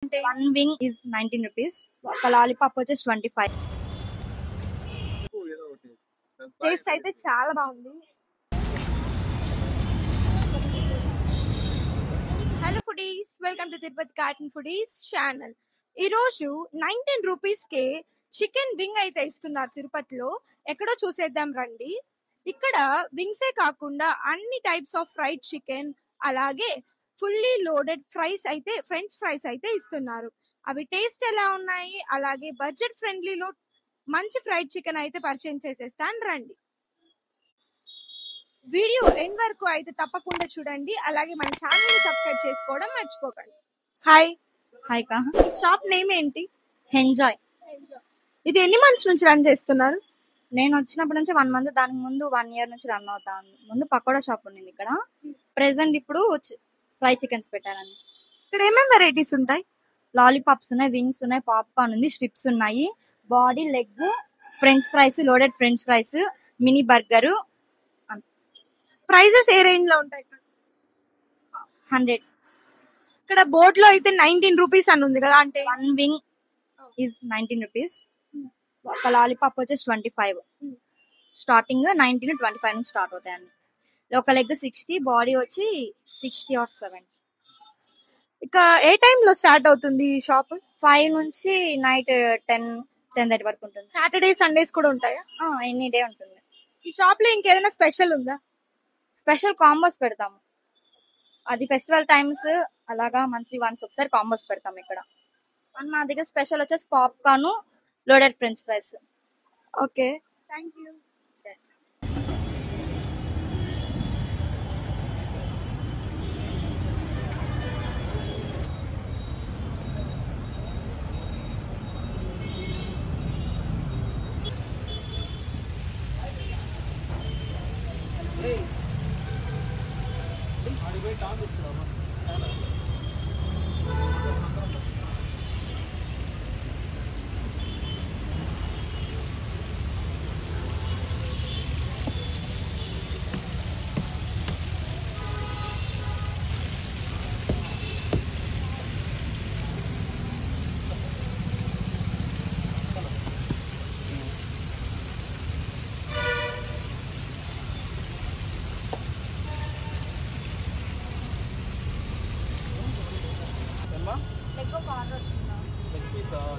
One wing is 19 rupees. ఒక lollipop వచ్చేసి 25. Taste అయితే చాలా బాగుంది. Hello foodies, welcome to Tirupati cartoon foodies channel. ఈ రోజు 19 రూపీస్ కే చికెన్ వింగ్ అయితే ఇస్తున్నారు తిరుపతిలో. ఎక్కడో చూసేద్దాం రండి. ఇక్కడ వింగ్సే కాకుండా అన్ని టైప్స్ ఆఫ్ ఫ్రైడ్ చికెన్, అలాగే ఫుల్లీ లోడెడ్ ఫ్రెంచ్ ఫ్రైస్ అయితే ఇస్తున్నారు. అవి టేస్ట్ ఎలా ఉన్నాయి, అలాగే బడ్జెట్ ఫ్రెండ్లీలో మంచి ఫ్రైడ్ చికెన్ అయితే పరిచయం చేసేస్తాను రండి. వీడియో ఎండ్ వరకు అయితే తప్పకుండా చూడండి, అలాగే మన ఛానల్ ని సబ్స్క్రైబ్ చేసుకోవడం మర్చిపోకండి. హాయ్ హాయ్ కా. షాప్ నేమ్ ఏంటి? ఎంజాయ్. ఇది ఎన్ని మంత్స్ నుంచి రన్ చేస్తున్నారు? నేను వచ్చినప్పటి నుంచి 1 month, దానికి ముందు 1 year నుంచి రన్ అవుతాను. ముందు పకోడా షాప్ ఉంది ఇక్కడ. ప్రెసెంట్ ఇప్పుడు ఫ్రై చికెన్స్ పెట్టారండి. ఇక్కడ ఏమేమి వెరైటీస్ ఉంటాయి? లాలీపాప్స్ ఉన్నాయి, వింగ్స్ ఉన్నాయి, పాప్కార్న్ ఉంది, స్ట్రిప్స్ ఉన్నాయి, body, leg, French fries, loaded French fries, mini burger. Prices ఏ రేంజ్ లో ఉంటాయి? 100. ఇక్కడ బోర్డ్ లో అయితే 19 రూపీస్ అని ఉంది కదా, అంటే వన్ వింగ్ ఈజ్ 19 rupees. ఒక లాలీపాప్ వచ్చేసి 25. స్టార్టింగ్ 19 to 25 నుంచి స్టార్ట్ అవుతాయండి. ఒక లెగ్ 60, బాడీ వచ్చి 60 or 70. ఇక ఏ టైమ్ లో స్టార్ట్ అవుతుంది ఈ షాప్? 5 నుంచి నైట్ 10-10:30 వరకు ఉంటుంది. సాటర్డే సండేస్ కూడా ఉంటాయా? ఎనీ డే ఉంటుంది. ఈ షాప్ లో ఇంకేదైనా స్పెషల్ ఉందా? స్పెషల్ కాంబోస్ పెడతాము. అది ఫెస్టివల్ టైమ్స్ అలాగా మంత్లీ వన్స్ ఒకసారి కాంబోస్ పెడతాం ఇక్కడ. మా దగ్గర స్పెషల్ వచ్చేసి popcorn, loaded French fries. Okay, thank you.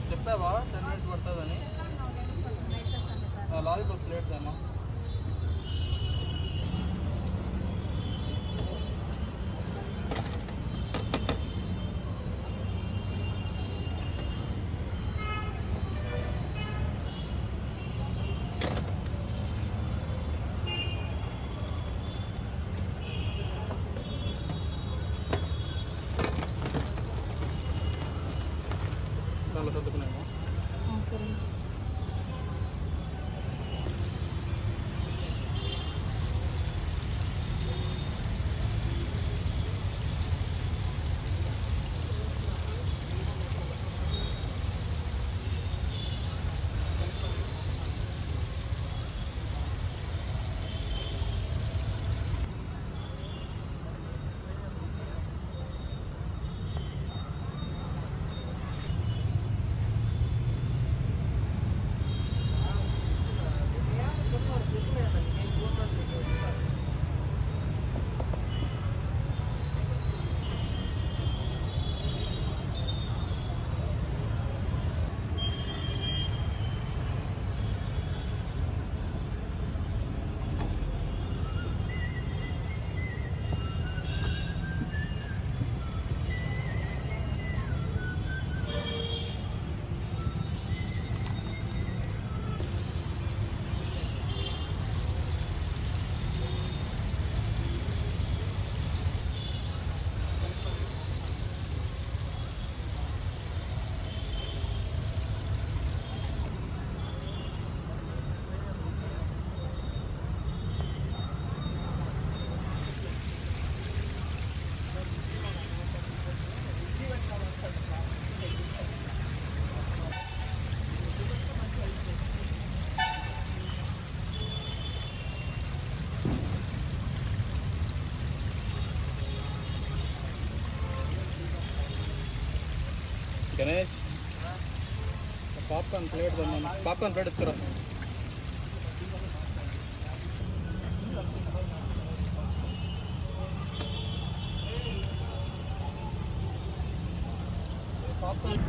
చెప్పావా 10 minutes పడుతుందని? లాలీపాప్ ప్లేట్స్ అమ్మా. దాంట్లో చదువుకున్నామా? సరే. Ganesh popcorn plate popcorn plate ఇస్తారా పాప్కార్న్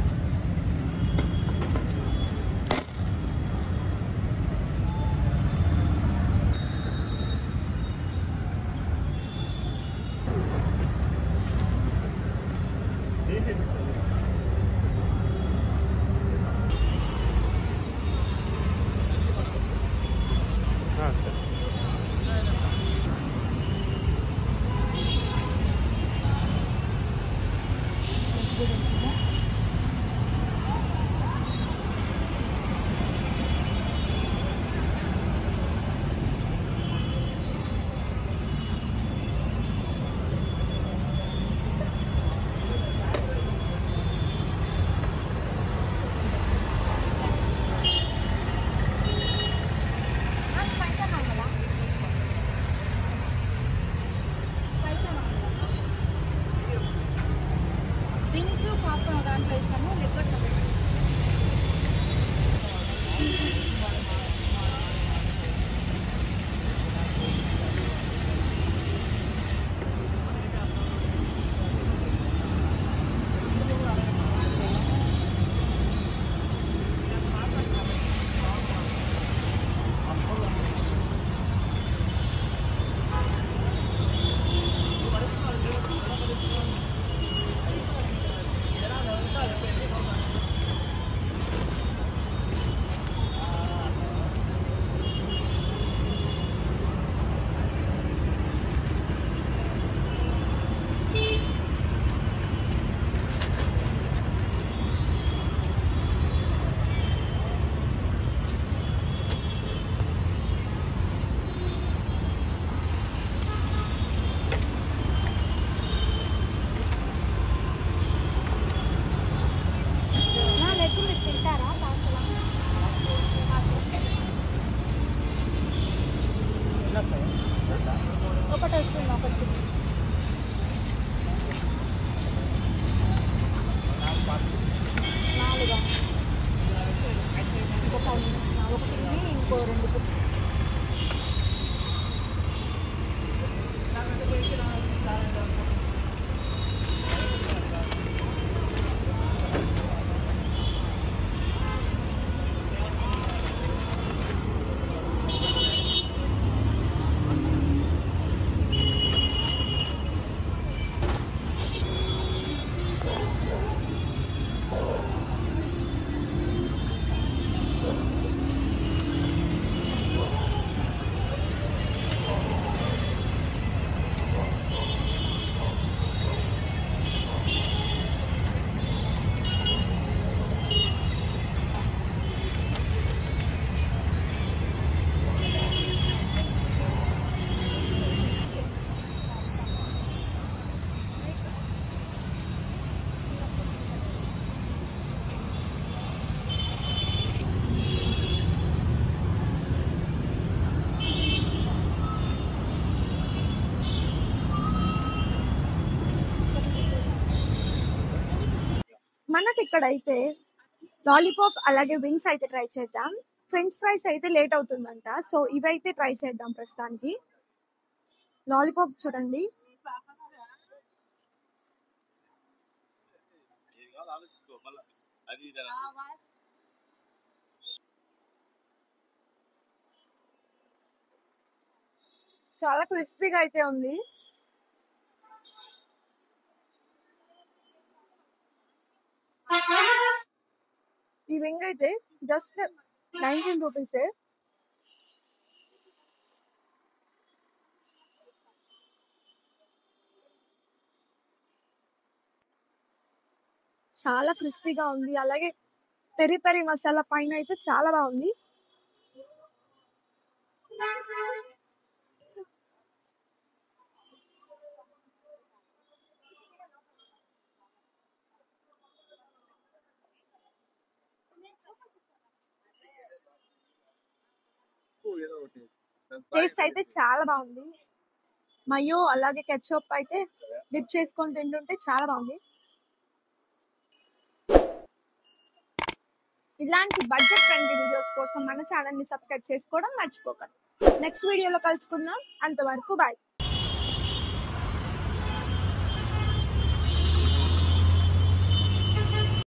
డ్రింక్స్ పాప్కార్న్ దాంట్లో వేసాము లిక్విడ్ సపరేట్ ఒకటి వస్తుంది ఒకటి నాలుగా ఇంకొక ఒకటి ఇంకో రెండు మనకి ఇక్కడైతే లాలీపాప్ అలాగే వింగ్స్ అయితే ట్రై చేద్దాం. ఫ్రెంచ్ ఫ్రైస్ అయితే లేట్ అవుతుందంట, సో ఇవైతే ట్రై చేద్దాం. ప్రస్తుతానికి లాలీపాప్ చూడండి, చాలా క్రిస్పీగా అయితే ఉంది. ఈ వింగ్ అయితే జస్ట్ 19 రూపీసే. చాలా క్రిస్పీగా ఉంది. అలాగే పెరి పెరి మసాలా పైన అయితే చాలా బాగుంది. టేస్ట్ అయితే చాలా బాగుంది. మయో అలాగే కెచప్ అయితే డిప్ చేసుకొని తింటుంటే చాలా బాగుంది. ఇలాంటి బడ్జెట్ ఫ్రెండ్లీ వీడియోస్ కోసం మన ఛానల్ ని సబ్స్క్రైబ్ చేసుకోవడం మర్చిపోకండి. నెక్స్ట్ వీడియోలో కలుసుకుందాం. అంతవరకు బాయ్.